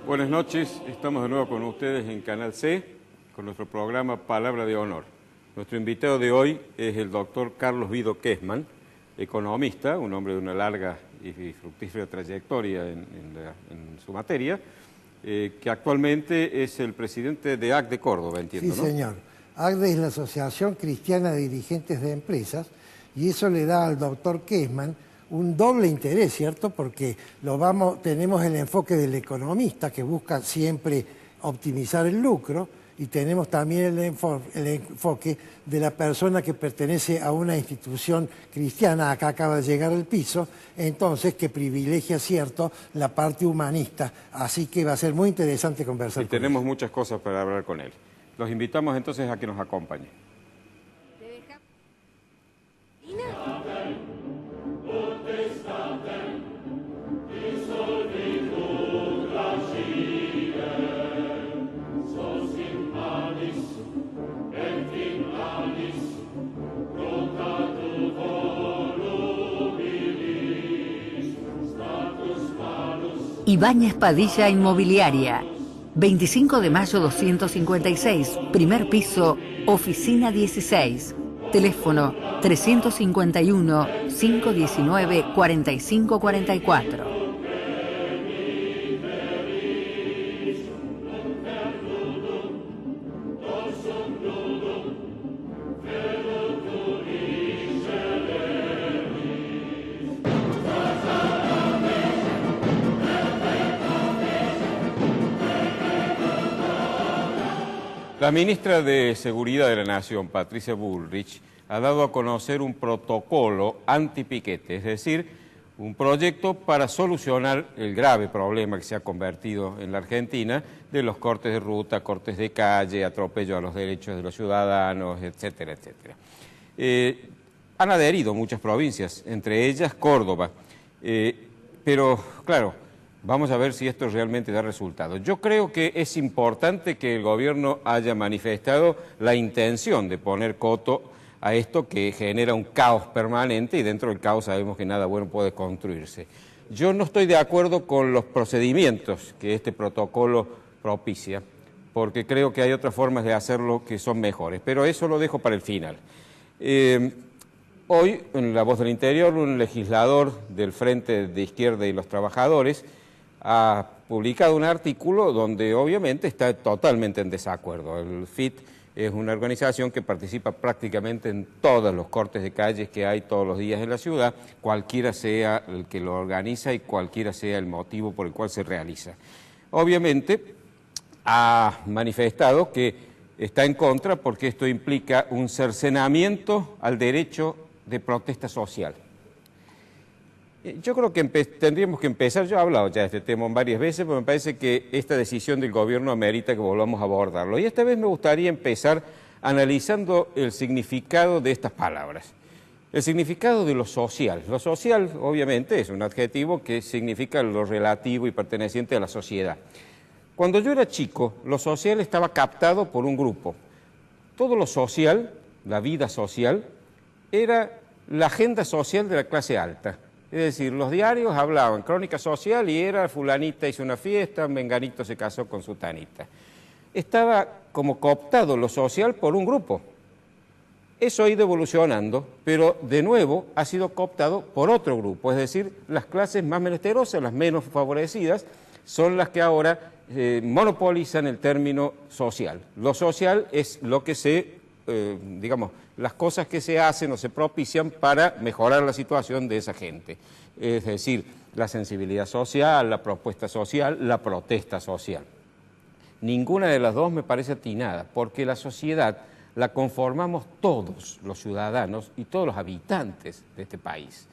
Buenas noches, estamos de nuevo con ustedes en Canal C, con nuestro programa Palabra de Honor. Nuestro invitado de hoy es el doctor Carlos Vido Kessmann, economista, un hombre de una larga y fructífera trayectoria en su materia, que actualmente es el presidente de ACDE Córdoba, entiendo, Sí, ¿no? señor. ACDE es la Asociación Cristiana de Dirigentes de Empresas y eso le da al doctor Kessmann un doble interés, ¿cierto? Porque tenemos el enfoque del economista que busca siempre optimizar el lucro y tenemos también el enfoque de la persona que pertenece a una institución cristiana, acá acaba de llegar al piso, entonces que privilegia, ¿cierto?, la parte humanista. Así que va a ser muy interesante conversar con él. Tenemos muchas cosas para hablar con él. Los invitamos entonces a que nos acompañe. Ibáñez Padilla Inmobiliaria, 25 de mayo 256, primer piso, oficina 16, teléfono 351-519-4544. La ministra de Seguridad de la Nación, Patricia Bullrich, ha dado a conocer un protocolo antipiquete, es decir, un proyecto para solucionar el grave problema que se ha convertido en la Argentina de los cortes de ruta, cortes de calle, atropello a los derechos de los ciudadanos, etcétera, etcétera. Han adherido muchas provincias, entre ellas Córdoba, pero claro, vamos a ver si esto realmente da resultados. Yo creo que es importante que el gobierno haya manifestado la intención de poner coto a esto que genera un caos permanente y dentro del caos sabemos que nada bueno puede construirse. Yo no estoy de acuerdo con los procedimientos que este protocolo propicia, porque creo que hay otras formas de hacerlo que son mejores, pero eso lo dejo para el final. Hoy, en La Voz del Interior, un legislador del Frente de Izquierda y los Trabajadores ha publicado un artículo donde obviamente está totalmente en desacuerdo. El FIT es una organización que participa prácticamente en todos los cortes de calles que hay todos los días en la ciudad, cualquiera sea el que lo organiza y cualquiera sea el motivo por el cual se realiza. Obviamente ha manifestado que está en contra porque esto implica un cercenamiento al derecho de protesta social. Yo creo que tendríamos que empezar, yo he hablado ya de este tema varias veces, pero me parece que esta decisión del gobierno amerita que volvamos a abordarlo. Y esta vez me gustaría empezar analizando el significado de estas palabras. El significado de lo social. Lo social, obviamente, es un adjetivo que significa lo relativo y perteneciente a la sociedad. Cuando yo era chico, lo social estaba captado por un grupo. Todo lo social, la vida social, era la agenda social de la clase alta. Es decir, los diarios hablaban, crónica social, y era fulanita hizo una fiesta, menganito se casó con sutanita. Estaba como cooptado lo social por un grupo. Eso ha ido evolucionando, pero de nuevo ha sido cooptado por otro grupo. Es decir, las clases más menesterosas, las menos favorecidas, son las que ahora monopolizan el término social. Lo social es lo que digamos, las cosas que se hacen o se propician para mejorar la situación de esa gente. Es decir, la sensibilidad social, la propuesta social, la protesta social. Ninguna de las dos me parece atinada, porque la sociedad la conformamos todos los ciudadanos y todos los habitantes de este país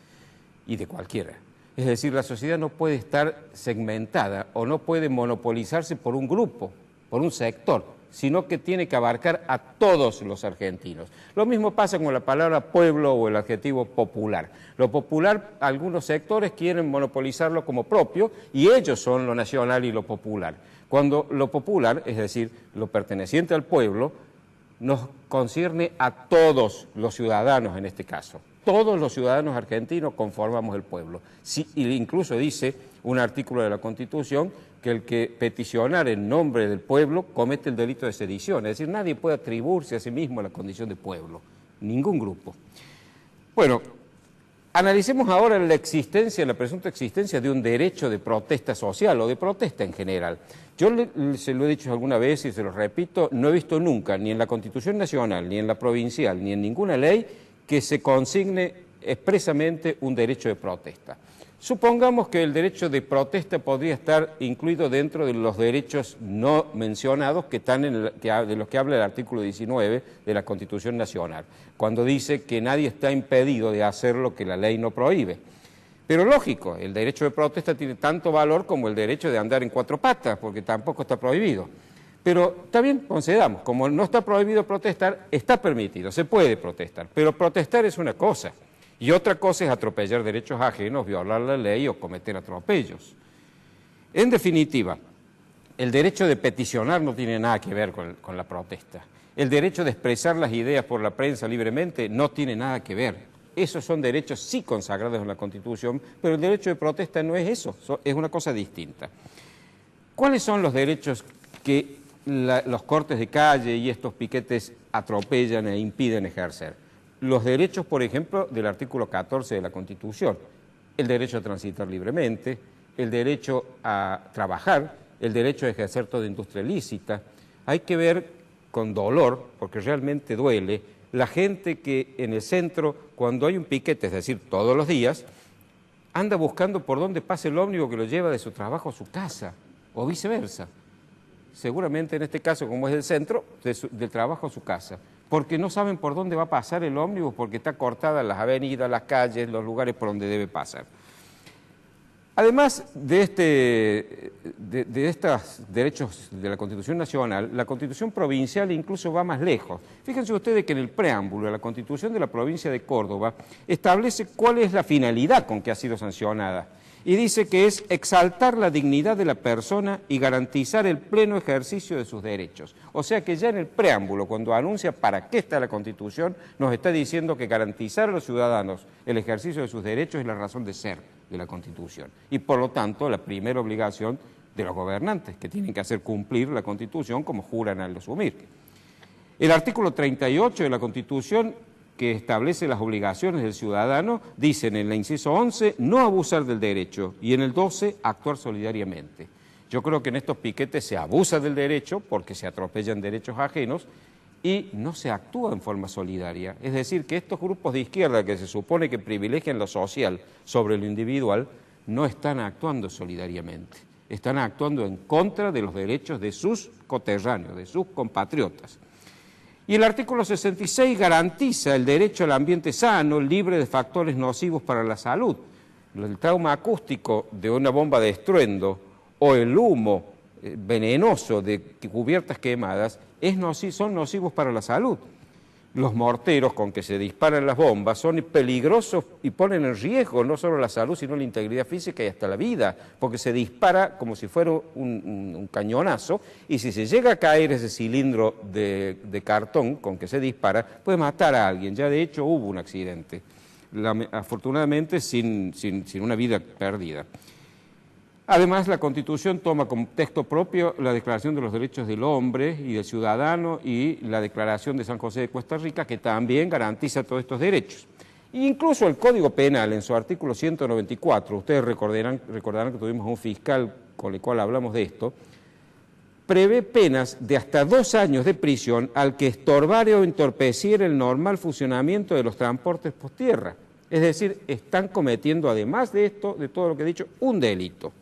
y de cualquiera. Es decir, la sociedad no puede estar segmentada o no puede monopolizarse por un grupo, por un sector, sino que tiene que abarcar a todos los argentinos. Lo mismo pasa con la palabra pueblo o el adjetivo popular. Lo popular, algunos sectores quieren monopolizarlo como propio y ellos son lo nacional y lo popular. Cuando lo popular, es decir, lo perteneciente al pueblo, nos concierne a todos los ciudadanos en este caso. Todos los ciudadanos argentinos conformamos el pueblo. Sí, incluso dice un artículo de la Constitución que el que peticionar en nombre del pueblo comete el delito de sedición. Es decir, nadie puede atribuirse a sí mismo la condición de pueblo, ningún grupo. Bueno, analicemos ahora la existencia, la presunta existencia de un derecho de protesta social o de protesta en general. Yo se lo he dicho alguna vez y se lo repito, no he visto nunca, ni en la Constitución Nacional, ni en la provincial, ni en ninguna ley, que se consigne expresamente un derecho de protesta. Supongamos que el derecho de protesta podría estar incluido dentro de los derechos no mencionados que están de los que habla el artículo 19 de la Constitución Nacional, cuando dice que nadie está impedido de hacer lo que la ley no prohíbe. Pero lógico, el derecho de protesta tiene tanto valor como el derecho de andar en cuatro patas, porque tampoco está prohibido. Pero está bien, concedamos, como no está prohibido protestar, está permitido, se puede protestar, pero protestar es una cosa. Y otra cosa es atropellar derechos ajenos, violar la ley o cometer atropellos. En definitiva, el derecho de peticionar no tiene nada que ver con la protesta. El derecho de expresar las ideas por la prensa libremente no tiene nada que ver. Esos son derechos sí consagrados en la Constitución, pero el derecho de protesta no es eso, es una cosa distinta. ¿Cuáles son los derechos que los cortes de calle y estos piquetes atropellan e impiden ejercer? Los derechos, por ejemplo, del artículo 14 de la Constitución, el derecho a transitar libremente, el derecho a trabajar, el derecho a ejercer toda industria ilícita. Hay que ver con dolor, porque realmente duele, la gente que en el centro, cuando hay un piquete, es decir, todos los días, anda buscando por dónde pasa el ómnibus que lo lleva de su trabajo a su casa, o viceversa. Seguramente en este caso, como es el centro, del trabajo a su casa, porque no saben por dónde va a pasar el ómnibus, porque está cortada las avenidas, las calles, los lugares por donde debe pasar. Además de estos derechos de la Constitución Nacional, la Constitución Provincial incluso va más lejos. Fíjense ustedes que en el preámbulo de la Constitución de la provincia de Córdoba establece cuál es la finalidad con que ha sido sancionada. Y dice que es exaltar la dignidad de la persona y garantizar el pleno ejercicio de sus derechos. O sea que ya en el preámbulo, cuando anuncia para qué está la Constitución, nos está diciendo que garantizar a los ciudadanos el ejercicio de sus derechos es la razón de ser de la Constitución. Y por lo tanto, la primera obligación de los gobernantes, que tienen que hacer cumplir la Constitución como juran al asumir. El artículo 38 de la Constitución, que establece las obligaciones del ciudadano, dicen en el inciso 11, no abusar del derecho, y en el 12, actuar solidariamente. Yo creo que en estos piquetes se abusa del derecho porque se atropellan derechos ajenos y no se actúa en forma solidaria. Es decir, que estos grupos de izquierda que se supone que privilegian lo social sobre lo individual, no están actuando solidariamente, están actuando en contra de los derechos de sus coterráneos, de sus compatriotas. Y el artículo 66 garantiza el derecho al ambiente sano, libre de factores nocivos para la salud. El trauma acústico de una bomba de estruendo o el humo venenoso de cubiertas quemadas son nocivos para la salud. Los morteros con que se disparan las bombas son peligrosos y ponen en riesgo no solo la salud, sino la integridad física y hasta la vida, porque se dispara como si fuera un cañonazo, y si se llega a caer ese cilindro de cartón con que se dispara, puede matar a alguien. Ya de hecho hubo un accidente, afortunadamente sin una vida perdida. Además, la Constitución toma como texto propio la Declaración de los Derechos del Hombre y del Ciudadano y la Declaración de San José de Costa Rica, que también garantiza todos estos derechos. E incluso el Código Penal, en su artículo 194, ustedes recordarán que tuvimos un fiscal con el cual hablamos de esto, prevé penas de hasta 2 años de prisión al que estorbare o entorpeciere el normal funcionamiento de los transportes por tierra. Es decir, están cometiendo, además de esto, de todo lo que he dicho, un delito.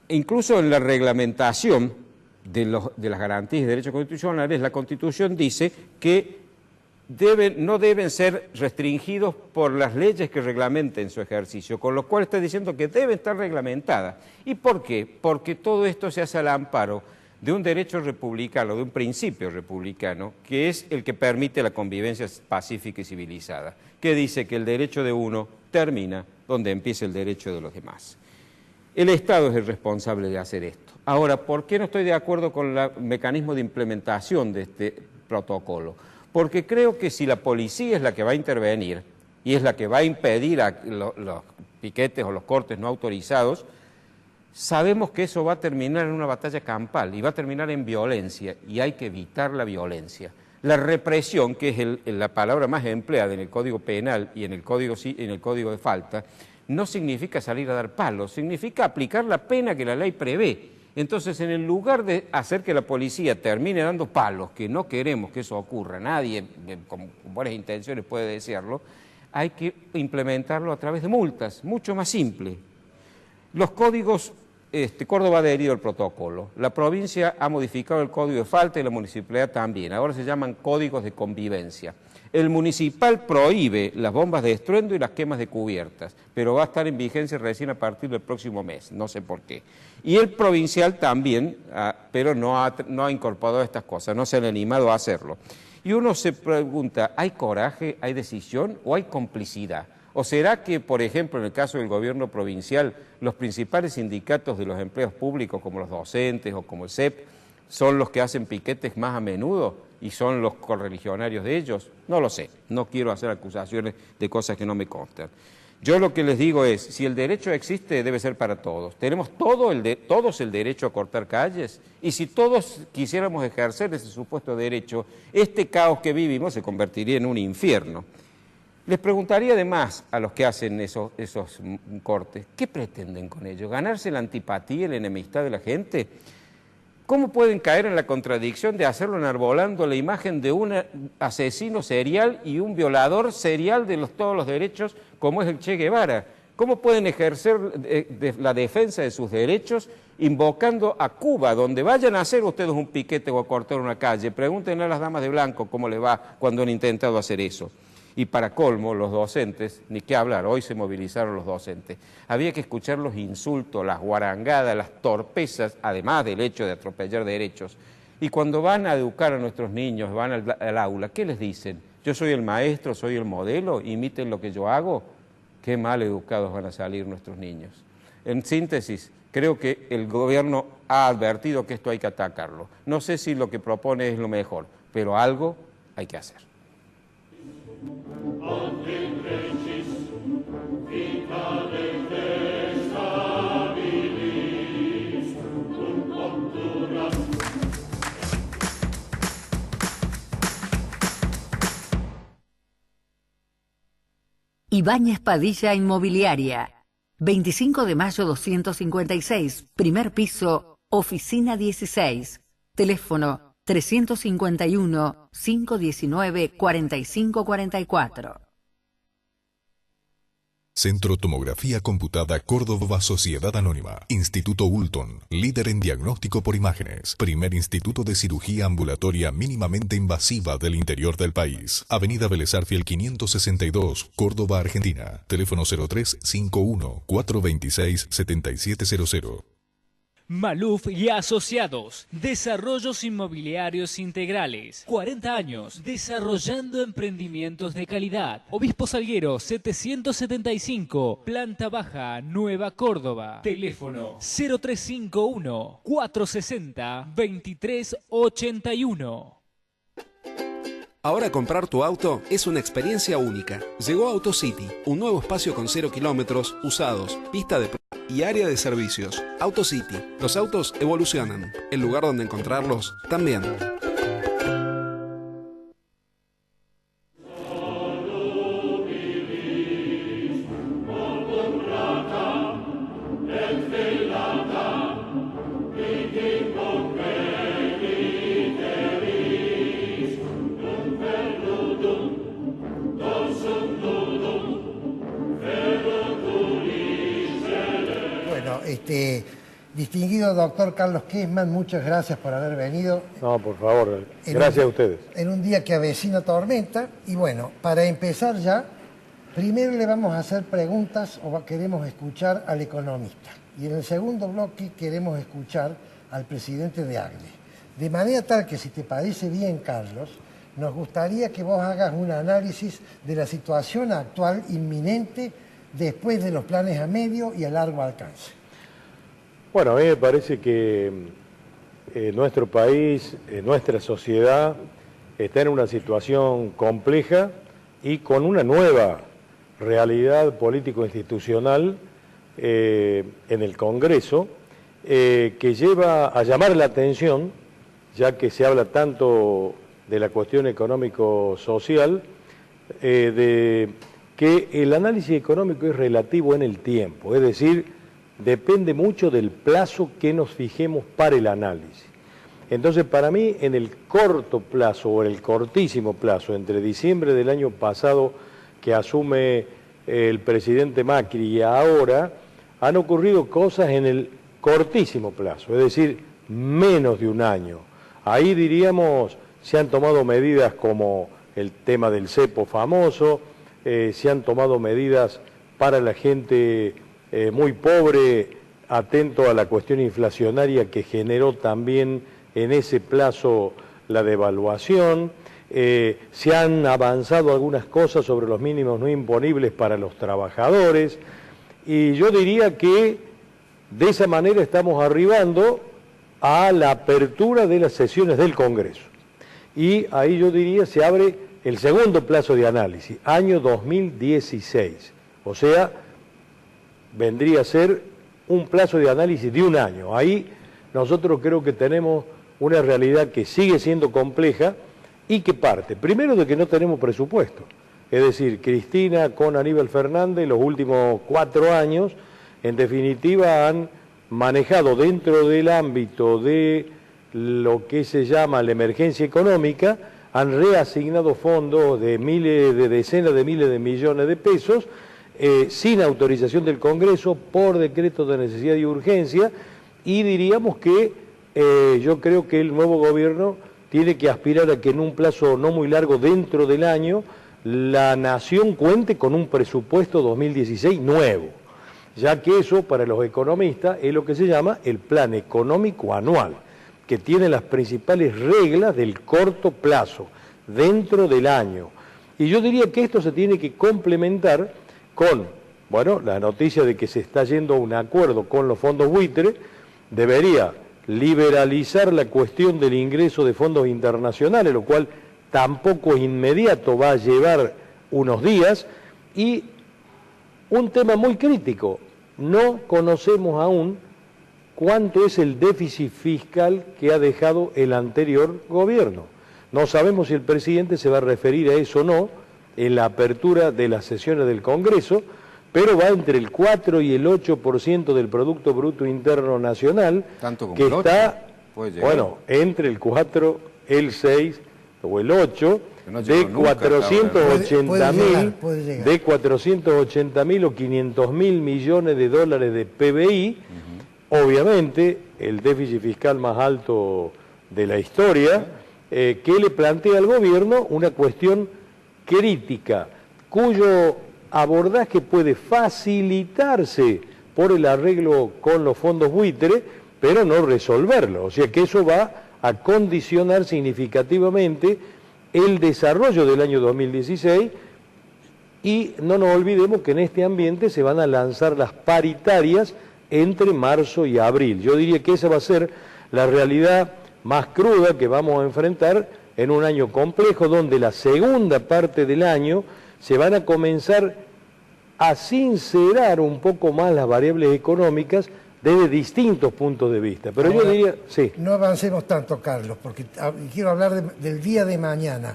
Incluso en la reglamentación de las garantías de derechos constitucionales, la Constitución dice que no deben ser restringidos por las leyes que reglamenten su ejercicio, con lo cual está diciendo que deben estar reglamentadas. ¿Y por qué? Porque todo esto se hace al amparo de un derecho republicano, de un principio republicano, que es el que permite la convivencia pacífica y civilizada, que dice que el derecho de uno termina donde empieza el derecho de los demás. El Estado es el responsable de hacer esto. Ahora, ¿por qué no estoy de acuerdo con el mecanismo de implementación de este protocolo? Porque creo que si la policía es la que va a intervenir y es la que va a impedir los piquetes o los cortes no autorizados, sabemos que eso va a terminar en una batalla campal y va a terminar en violencia, y hay que evitar la violencia. La represión, que es la palabra más empleada en el Código Penal y en el Código de Falta, no significa salir a dar palos, significa aplicar la pena que la ley prevé. Entonces, en el lugar de hacer que la policía termine dando palos, que no queremos que eso ocurra, nadie con buenas intenciones puede desearlo, hay que implementarlo a través de multas, mucho más simple. Los códigos, Córdoba ha adherido al protocolo, la provincia ha modificado el código de falta y la municipalidad también, ahora se llaman códigos de convivencia. El municipal prohíbe las bombas de estruendo y las quemas de cubiertas, pero va a estar en vigencia recién a partir del próximo mes, no sé por qué. Y el provincial también, pero no ha incorporado estas cosas, no se han animado a hacerlo. Y uno se pregunta, ¿hay coraje, hay decisión o hay complicidad? ¿O será que, por ejemplo, en el caso del gobierno provincial, los principales sindicatos de los empleos públicos, como los docentes o como el CEP, son los que hacen piquetes más a menudo y son los correligionarios de ellos? No lo sé, no quiero hacer acusaciones de cosas que no me constan. Yo lo que les digo es, si el derecho existe, debe ser para todos. Tenemos todos el derecho a cortar calles, y si todos quisiéramos ejercer ese supuesto derecho, este caos que vivimos se convertiría en un infierno. Les preguntaría además a los que hacen esos cortes, ¿qué pretenden con ello? ¿Ganarse la antipatía y la enemistad de la gente? ¿Cómo pueden caer en la contradicción de hacerlo enarbolando la imagen de un asesino serial y un violador serial de todos los derechos como es el Che Guevara? ¿Cómo pueden ejercer la defensa de sus derechos invocando a Cuba, donde vayan a hacer ustedes un piquete o a cortar una calle? Pregúntenle a las damas de blanco cómo les va cuando han intentado hacer eso. Y para colmo, los docentes, ni qué hablar, hoy se movilizaron los docentes. Había que escuchar los insultos, las guarangadas, las torpezas, además del hecho de atropellar derechos. Y cuando van a educar a nuestros niños, van al aula, ¿qué les dicen? Yo soy el maestro, soy el modelo, imiten lo que yo hago. Qué mal educados van a salir nuestros niños. En síntesis, creo que el gobierno ha advertido que esto hay que atacarlo. No sé si lo que propone es lo mejor, pero algo hay que hacer. Ibáñez Padilla Inmobiliaria, 25 de mayo 256, primer piso, oficina 16, teléfono 351-519-4544. Centro Tomografía Computada Córdoba Sociedad Anónima. Instituto Ulton, líder en diagnóstico por imágenes. Primer instituto de cirugía ambulatoria mínimamente invasiva del interior del país. Avenida Vélez Arfiel 562, Córdoba, Argentina. Teléfono 0351-426-7700. Maluf y Asociados, desarrollos inmobiliarios integrales, 40 años, desarrollando emprendimientos de calidad. Obispo Salguero 775, planta baja, Nueva Córdoba. Teléfono 0351-460-2381. Ahora comprar tu auto es una experiencia única. Llegó AutoCity, un nuevo espacio con 0 kilómetros, usados, pista de y área de servicios. AutoCity, los autos evolucionan. El lugar donde encontrarlos también. Distinguido doctor Carlos Kessmann, muchas gracias por haber venido. No, por favor, gracias a ustedes. En un día que avecina tormenta. Y bueno, para empezar ya, primero le vamos a hacer preguntas o queremos escuchar al economista. Y en el segundo bloque queremos escuchar al presidente de AGNE. De manera tal que, si te parece bien, Carlos, nos gustaría que vos hagas un análisis de la situación actual inminente después de los planes a medio y a largo alcance. Bueno, a mí me parece que nuestro país, nuestra sociedad, está en una situación compleja y con una nueva realidad político-institucional en el Congreso que lleva a llamar la atención, ya que se habla tanto de la cuestión económico-social, de que el análisis económico es relativo en el tiempo, es decir, depende mucho del plazo que nos fijemos para el análisis. Entonces, para mí, en el corto plazo o en el cortísimo plazo, entre diciembre del año pasado que asume el presidente Macri y ahora, han ocurrido cosas en el cortísimo plazo, es decir, menos de un año. Ahí diríamos, se han tomado medidas como el tema del cepo famoso, se han tomado medidas para la gente muy pobre, atento a la cuestión inflacionaria que generó también en ese plazo la devaluación, se han avanzado algunas cosas sobre los mínimos no imponibles para los trabajadores, y yo diría que de esa manera estamos arribando a la apertura de las sesiones del Congreso. Y ahí yo diría se abre el segundo plazo de análisis, año 2016, o sea, vendría a ser un plazo de análisis de un año. Ahí nosotros creo que tenemos una realidad que sigue siendo compleja y que parte, primero, de que no tenemos presupuesto. Es decir, Cristina con Aníbal Fernández los últimos 4 años, en definitiva, han manejado dentro del ámbito de lo que se llama la emergencia económica, han reasignado fondos de decenas de miles de millones de pesos, sin autorización del Congreso, por decreto de necesidad y urgencia, y diríamos que yo creo que el nuevo gobierno tiene que aspirar a que en un plazo no muy largo, dentro del año, la nación cuente con un presupuesto 2016 nuevo, ya que eso para los economistas es lo que se llama el plan económico anual, que tiene las principales reglas del corto plazo, dentro del año. Y yo diría que esto se tiene que complementar con, bueno, la noticia de que se está yendo a un acuerdo con los fondos buitre, debería liberalizar la cuestión del ingreso de fondos internacionales, lo cual tampoco es inmediato, va a llevar unos días, y un tema muy crítico, no conocemos aún cuánto es el déficit fiscal que ha dejado el anterior gobierno. No sabemos si el presidente se va a referir a eso o no en la apertura de las sesiones del Congreso, pero va entre el 4 y el 8% del Producto Bruto Interno Nacional, tanto como que el 8, está, bueno, entre el 4, el 6 o el 8, de 480.000 o 500.000 millones de dólares de PBI, obviamente el déficit fiscal más alto de la historia, que le plantea al gobierno una cuestión crítica, cuyo abordaje puede facilitarse por el arreglo con los fondos buitre, pero no resolverlo. O sea que eso va a condicionar significativamente el desarrollo del año 2016, y no nos olvidemos que en este ambiente se van a lanzar las paritarias entre marzo y abril. Yo diría que esa va a ser la realidad más cruda que vamos a enfrentar en un año complejo, donde la segunda parte del año se van a comenzar a sincerar un poco más las variables económicas desde distintos puntos de vista. Pero ahora, yo diría, sí. No avancemos tanto, Carlos, porque quiero hablar del día de mañana.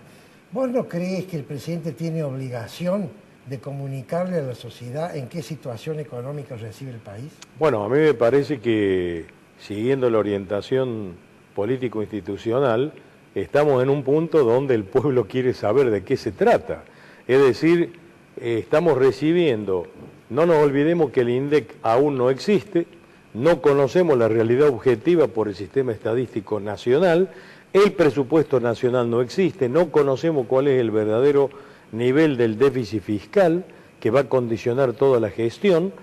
¿Vos no crees que el presidente tiene obligación de comunicarle a la sociedad en qué situación económica recibe el país? Bueno, a mí me parece que, siguiendo la orientación político-institucional, estamos en un punto donde el pueblo quiere saber de qué se trata. Es decir, estamos recibiendo, no nos olvidemos que el INDEC aún no existe, no conocemos la realidad objetiva por el sistema estadístico nacional, el presupuesto nacional no existe, no conocemos cuál es el verdadero nivel del déficit fiscal que va a condicionar toda la gestión,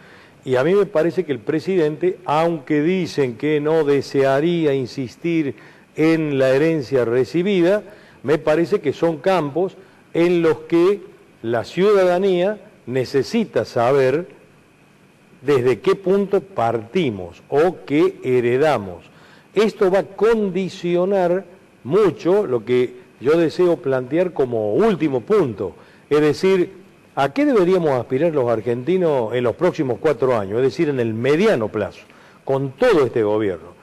y a mí me parece que el presidente, aunque dicen que no desearía insistir en la herencia recibida, me parece que son campos en los que la ciudadanía necesita saber desde qué punto partimos o qué heredamos. Esto va a condicionar mucho lo que yo deseo plantear como último punto, es decir, ¿a qué deberíamos aspirar los argentinos en los próximos 4 años? Es decir, en el mediano plazo, con todo este gobierno.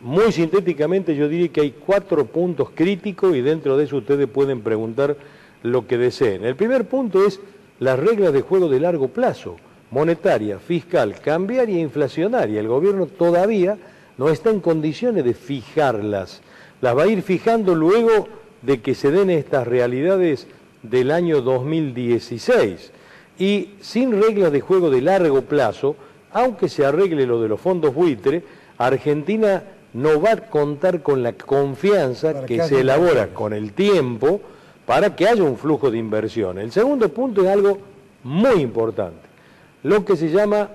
Muy sintéticamente yo diría que hay 4 puntos críticos y dentro de eso ustedes pueden preguntar lo que deseen. El primer punto es las reglas de juego de largo plazo, monetaria, fiscal, cambiaria e inflacionaria. El gobierno todavía no está en condiciones de fijarlas. Las va a ir fijando luego de que se den estas realidades del año 2016. Y sin reglas de juego de largo plazo, aunque se arregle lo de los fondos buitre, Argentina no va a contar con la confianza que se elabora con el tiempo para que haya un flujo de inversión. El segundo punto es algo muy importante, lo que se llama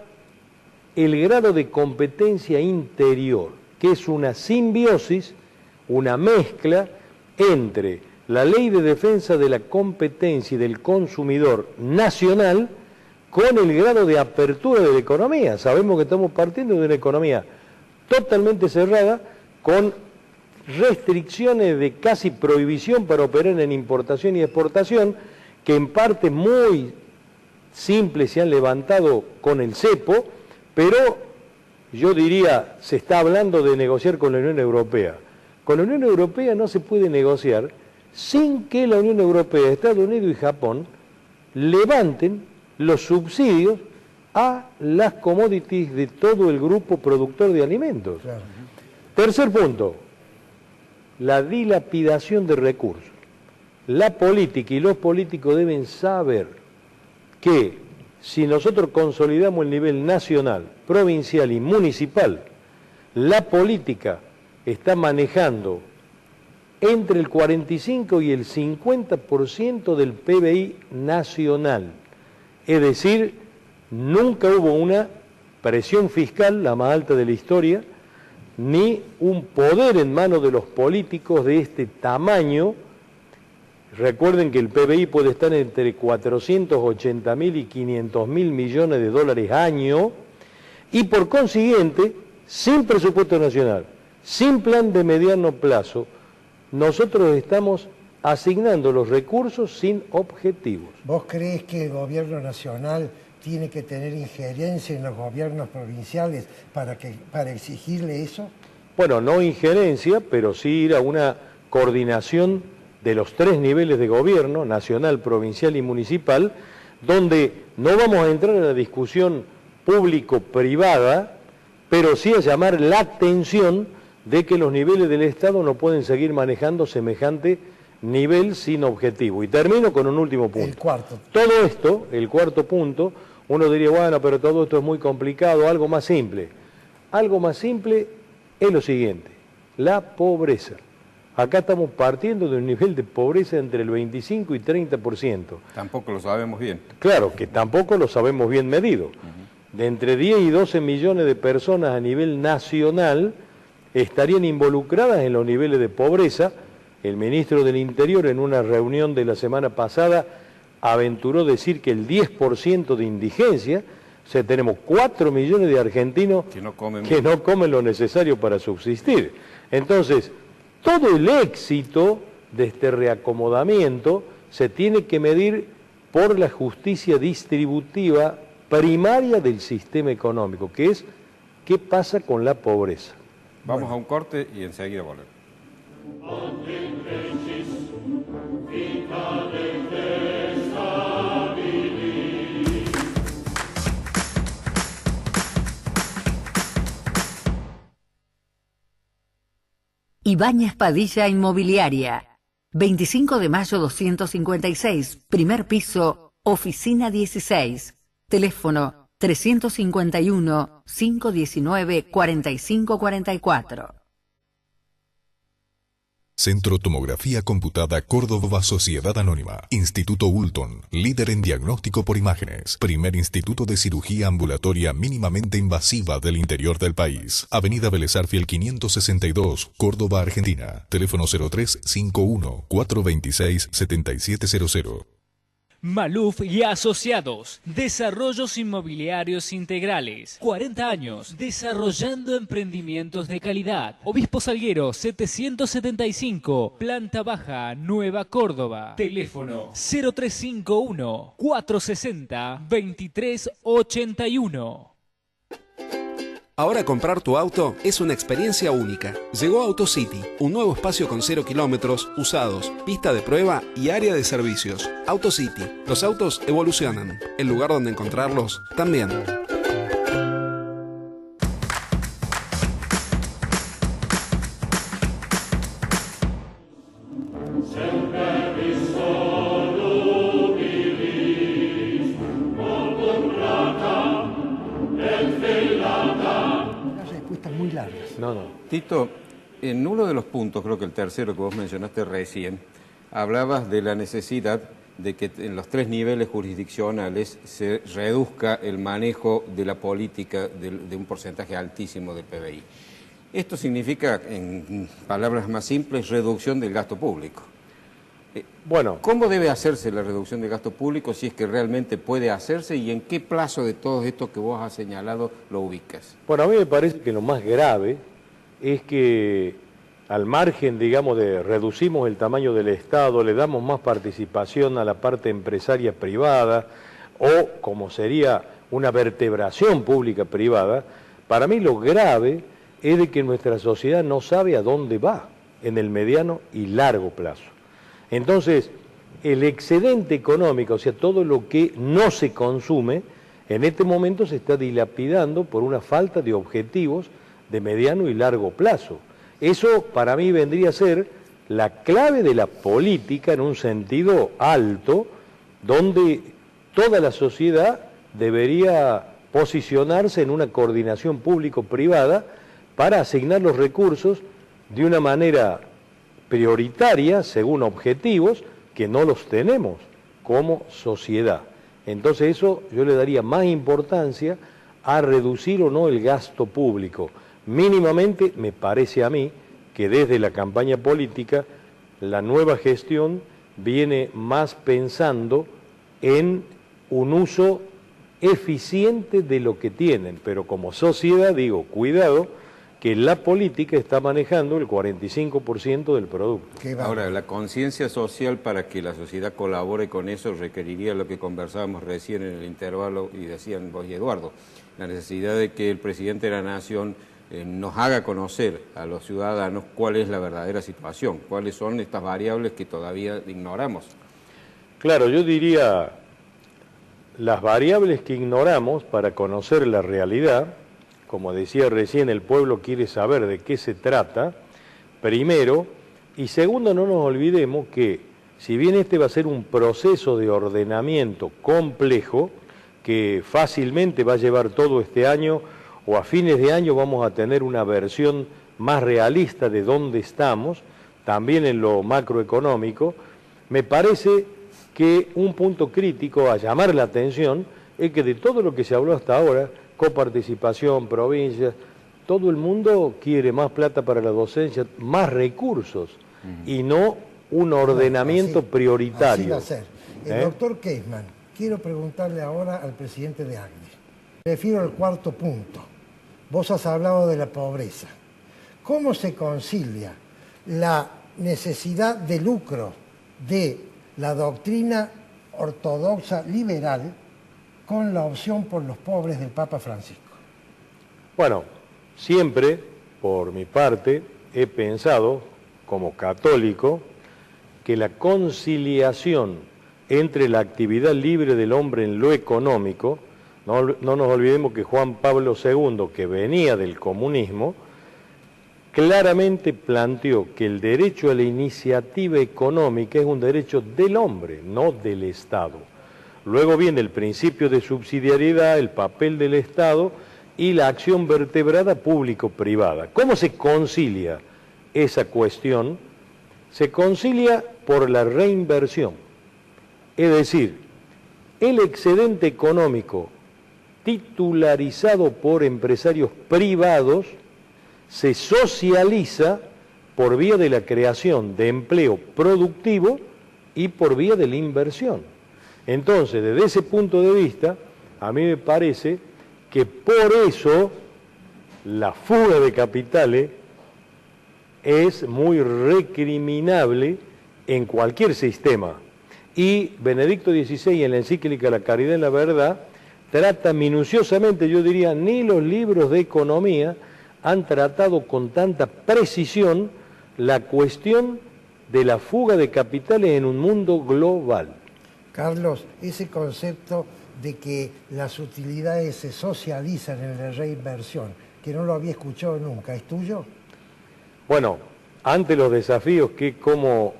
el grado de competencia interior, que es una simbiosis, una mezcla entre la ley de defensa de la competencia y del consumidor nacional con el grado de apertura de la economía. Sabemos que estamos partiendo de una economía totalmente cerrada, con restricciones de casi prohibición para operar en importación y exportación, que en parte muy simples se han levantado con el cepo, pero yo diría, se está hablando de negociar con la Unión Europea. Con la Unión Europea no se puede negociar sin que la Unión Europea, Estados Unidos y Japón levanten los subsidios a las commodities de todo el grupo productor de alimentos. Claro. Tercer punto, la dilapidación de recursos. La política y los políticos deben saber que si nosotros consolidamos el nivel nacional, provincial y municipal, la política está manejando entre el 45 y el 50% del PBI nacional. Es decir, nunca hubo una presión fiscal, la más alta de la historia, ni un poder en manos de los políticos de este tamaño. Recuerden que el PBI puede estar entre 480.000 y 500.000 millones de dólares año, y por consiguiente, sin presupuesto nacional, sin plan de mediano plazo, nosotros estamos asignando los recursos sin objetivos. ¿Vos crees que el gobierno nacional tiene que tener injerencia en los gobiernos provinciales para exigirle eso? Bueno, no injerencia, pero sí ir a una coordinación de los 3 niveles de gobierno, nacional, provincial y municipal, donde no vamos a entrar en la discusión público-privada, pero sí a llamar la atención de que los niveles del Estado no pueden seguir manejando semejante nivel sin objetivo. Y termino con un último punto. El cuarto. Todo esto, el cuarto punto, uno diría, bueno, pero todo esto es muy complicado, algo más simple. Algo más simple es lo siguiente, la pobreza. Acá estamos partiendo de un nivel de pobreza entre el 25 y 30%. Tampoco lo sabemos bien. Claro, que tampoco lo sabemos bien medido. De entre 10 y 12 millones de personas a nivel nacional estarían involucradas en los niveles de pobreza. El ministro del Interior en una reunión de la semana pasada aventuró decir que el 10% de indigencia, o sea, tenemos 4 millones de argentinos que no comen lo necesario para subsistir. Entonces, todo el éxito de este reacomodamiento se tiene que medir por la justicia distributiva primaria del sistema económico, que es qué pasa con la pobreza. Vamos a un corte y enseguida volvemos. Ibáñez Padilla Inmobiliaria. 25 de mayo 256, primer piso, oficina 16. Teléfono 351-519-4544. Centro Tomografía Computada Córdoba Sociedad Anónima. Instituto Ulton, líder en diagnóstico por imágenes. Primer instituto de cirugía ambulatoria mínimamente invasiva del interior del país. Avenida Vélez Arfiel 562, Córdoba, Argentina. Teléfono 0351-426-7700. Maluf y Asociados, Desarrollos Inmobiliarios Integrales, 40 años, desarrollando emprendimientos de calidad. Obispo Salguero 775, Planta Baja, Nueva Córdoba. Teléfono 0351-460-2381. Ahora comprar tu auto es una experiencia única. Llegó AutoCity, un nuevo espacio con 0 kilómetros, usados, pista de prueba y área de servicios. AutoCity, los autos evolucionan. El lugar donde encontrarlos también. Tito, en uno de los puntos, creo que el tercero que vos mencionaste recién, hablabas de la necesidad de que en los 3 niveles jurisdiccionales se reduzca el manejo de la política de un porcentaje altísimo del PBI. Esto significa, en palabras más simples, reducción del gasto público. Bueno, ¿cómo debe hacerse la reducción del gasto público, si es que realmente puede hacerse, y en qué plazo de todo esto que vos has señalado lo ubicas? Bueno, a mí me parece que lo más grave es que al margen, digamos, de reducimos el tamaño del Estado, le damos más participación a la parte empresaria privada, o como sería una vertebración pública privada, para mí lo grave es de que nuestra sociedad no sabe a dónde va en el mediano y largo plazo. Entonces, el excedente económico, o sea, todo lo que no se consume, en este momento se está dilapidando por una falta de objetivos de mediano y largo plazo. Eso para mí vendría a ser la clave de la política en un sentido alto, donde toda la sociedad debería posicionarse en una coordinación público-privada para asignar los recursos de una manera prioritaria, según objetivos, que no los tenemos como sociedad. Entonces eso yo le daría más importancia a reducir o no el gasto público. Mínimamente me parece a mí que desde la campaña política la nueva gestión viene más pensando en un uso eficiente de lo que tienen, pero como sociedad digo, cuidado, que la política está manejando el 45% del producto. Ahora, la conciencia social para que la sociedad colabore con eso requeriría lo que conversábamos recién en el intervalo y decían vos y Eduardo, la necesidad de que el presidente de la Nación nos haga conocer a los ciudadanos cuál es la verdadera situación, cuáles son estas variables que todavía ignoramos. Claro, yo diría las variables que ignoramos para conocer la realidad. Como decía recién, el pueblo quiere saber de qué se trata, primero, y segundo, no nos olvidemos que si bien este va a ser un proceso de ordenamiento complejo, que fácilmente va a llevar todo este año, o a fines de año vamos a tener una versión más realista de dónde estamos, también en lo macroeconómico, me parece que un punto crítico a llamar la atención es que de todo lo que se habló hasta ahora, coparticipación, provincias, todo el mundo quiere más plata para la docencia, más recursos, y no un ordenamiento prioritario. Así va a ser. Doctor Keisman, quiero preguntarle ahora al presidente de ACDE. Me refiero al cuarto punto. Vos has hablado de la pobreza. ¿Cómo se concilia la necesidad de lucro de la doctrina ortodoxa liberal con la opción por los pobres del Papa Francisco? Bueno, siempre, por mi parte, he pensado, como católico, que la conciliación entre la actividad libre del hombre en lo económico, no nos olvidemos que Juan Pablo II, que venía del comunismo, claramente planteó que el derecho a la iniciativa económica es un derecho del hombre, no del Estado. luego viene el principio de subsidiariedad, el papel del Estado y la acción vertebrada público-privada. ¿Cómo se concilia esa cuestión? Se concilia por la reinversión. Es decir, el excedente económico titularizado por empresarios privados se socializa por vía de la creación de empleo productivo y por vía de la inversión. Entonces, desde ese punto de vista, a mí me parece que por eso la fuga de capitales es muy recriminable en cualquier sistema. Y Benedicto XVI, en la encíclica La Caridad en la Verdad, trata minuciosamente, yo diría, ni los libros de economía han tratado con tanta precisión la cuestión de la fuga de capitales en un mundo global. Carlos, ese concepto de que las utilidades se socializan en la reinversión, que no lo había escuchado nunca, ¿es tuyo? Bueno, ante los desafíos que como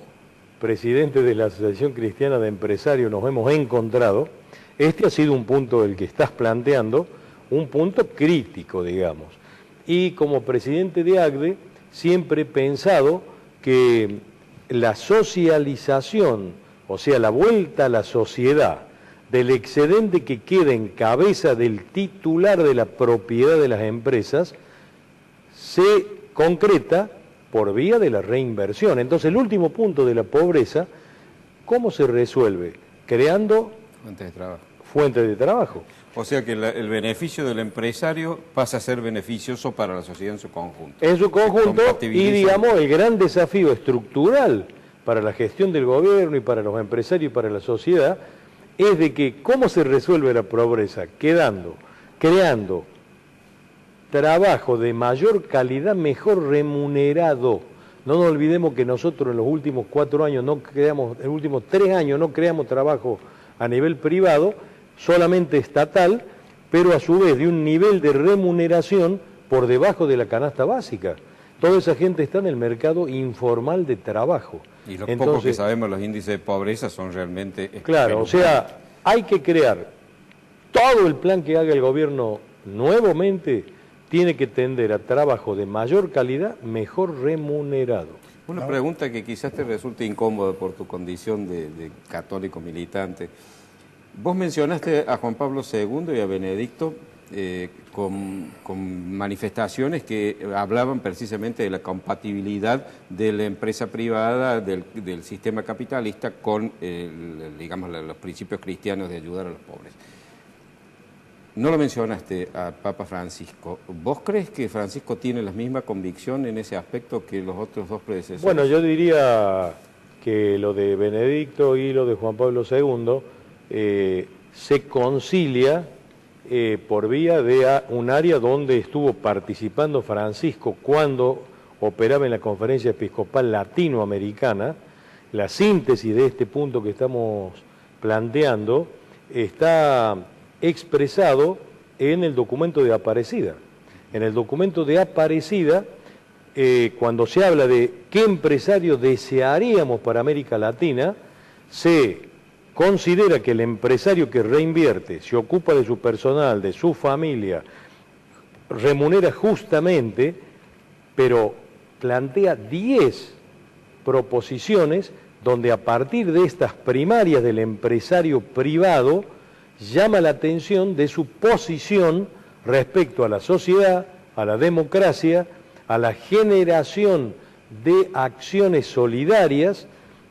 presidente de la Asociación Cristiana de Empresarios nos hemos encontrado, este ha sido un punto del que estás planteando, un punto crítico, digamos. Y como presidente de ACDE, siempre he pensado que la socialización, o sea, la vuelta a la sociedad del excedente que queda en cabeza del titular de la propiedad de las empresas, se concreta por vía de la reinversión. Entonces, el último punto de la pobreza, ¿cómo se resuelve? Creando fuentes de trabajo. Fuentes de trabajo. O sea que el beneficio del empresario pasa a ser beneficioso para la sociedad en su conjunto. En su conjunto, y digamos, el gran desafío estructural para la gestión del gobierno y para los empresarios y para la sociedad es de que cómo se resuelve la pobreza, creando trabajo de mayor calidad, mejor remunerado. No nos olvidemos que nosotros en los últimos 4 años en los últimos 3 años no creamos trabajo a nivel privado, solamente estatal, pero a su vez de un nivel de remuneración por debajo de la canasta básica. Toda esa gente está en el mercado informal de trabajo. Y los pocos que sabemos, los índices de pobreza son realmente... Claro, o sea, hay que crear todo el plan que haga el gobierno nuevamente, tiene que tender a trabajo de mayor calidad, mejor remunerado. Una pregunta que quizás te resulte incómoda por tu condición de católico militante. Vos mencionaste a Juan Pablo II y a Benedicto con manifestaciones que hablaban precisamente de la compatibilidad de la empresa privada, del sistema capitalista con, digamos, los principios cristianos de ayudar a los pobres. No lo mencionaste a Papa Francisco. ¿Vos crees que Francisco tiene la misma convicción en ese aspecto que los otros dos predecesores? Bueno, yo diría que lo de Benedicto y lo de Juan Pablo II se concilia por vía de un área donde estuvo participando Francisco cuando operaba en la Conferencia Episcopal Latinoamericana. La síntesis de este punto que estamos planteando está expresado en el documento de Aparecida. En el documento de Aparecida, cuando se habla de qué empresario desearíamos para América Latina, se considera que el empresario que reinvierte, se ocupa de su personal, de su familia, remunera justamente, pero plantea 10 proposiciones donde a partir de estas primarias del empresario privado llama la atención de su posición respecto a la sociedad, a la democracia, a la generación de acciones solidarias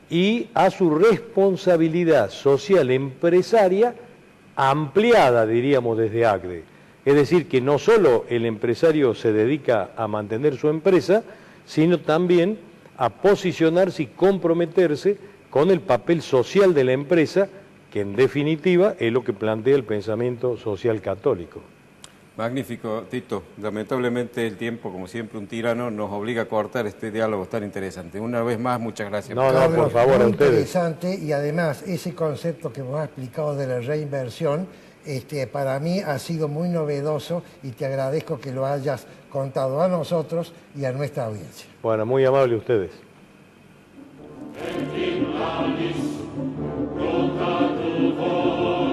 y a su responsabilidad social empresaria ampliada, diríamos, desde ACDE. Es decir, que no solo el empresario se dedica a mantener su empresa, sino también a posicionarse y comprometerse con el papel social de la empresa, que en definitiva es lo que plantea el pensamiento social católico. Magnífico, Tito. Lamentablemente el tiempo, como siempre, un tirano, nos obliga a cortar este diálogo tan interesante. Una vez más, muchas gracias. No, por favor, a ustedes. Interesante, y además ese concepto que vos has explicado de la reinversión, para mí ha sido muy novedoso y te agradezco que lo hayas contado a nosotros y a nuestra audiencia. Bueno, muy amable ustedes. Rota tu voz.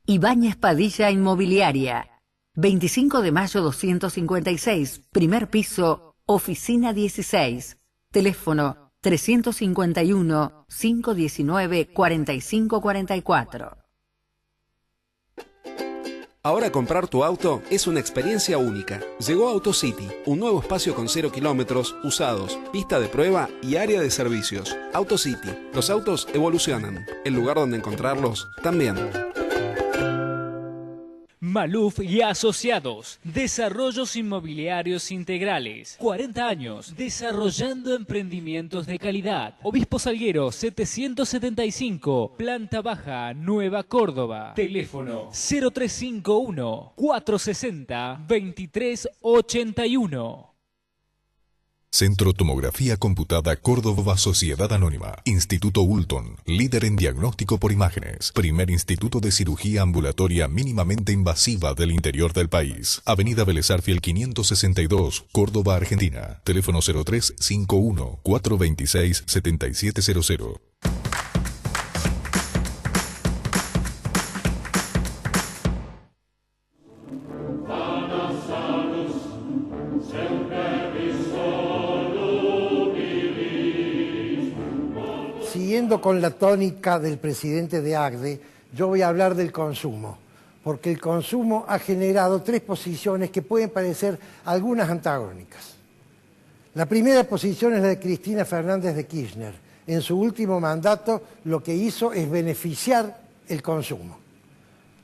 Ibáñez Padilla Inmobiliaria. 25 de mayo 256, primer piso, oficina 16. Teléfono 351-519-4544. Ahora comprar tu auto es una experiencia única. Llegó AutoCity, un nuevo espacio con 0 kilómetros, usados, pista de prueba y área de servicios. AutoCity, los autos evolucionan. El lugar donde encontrarlos también. Maluf y Asociados, Desarrollos Inmobiliarios Integrales. 40 años desarrollando emprendimientos de calidad. Obispo Salguero 775, planta baja, Nueva Córdoba. Teléfono 0351 460 2381. Centro Tomografía Computada Córdoba Sociedad Anónima. Instituto Ulton, líder en diagnóstico por imágenes. Primer instituto de cirugía ambulatoria mínimamente invasiva del interior del país. Avenida Vélez Arfiel 562, Córdoba, Argentina. Teléfono 0351 426 7700. Siguiendo con la tónica del presidente de ACDE, yo voy a hablar del consumo, porque el consumo ha generado tres posiciones que pueden parecer algunas antagónicas. La primera posición es la de Cristina Fernández de Kirchner. En su último mandato lo que hizo es beneficiar el consumo.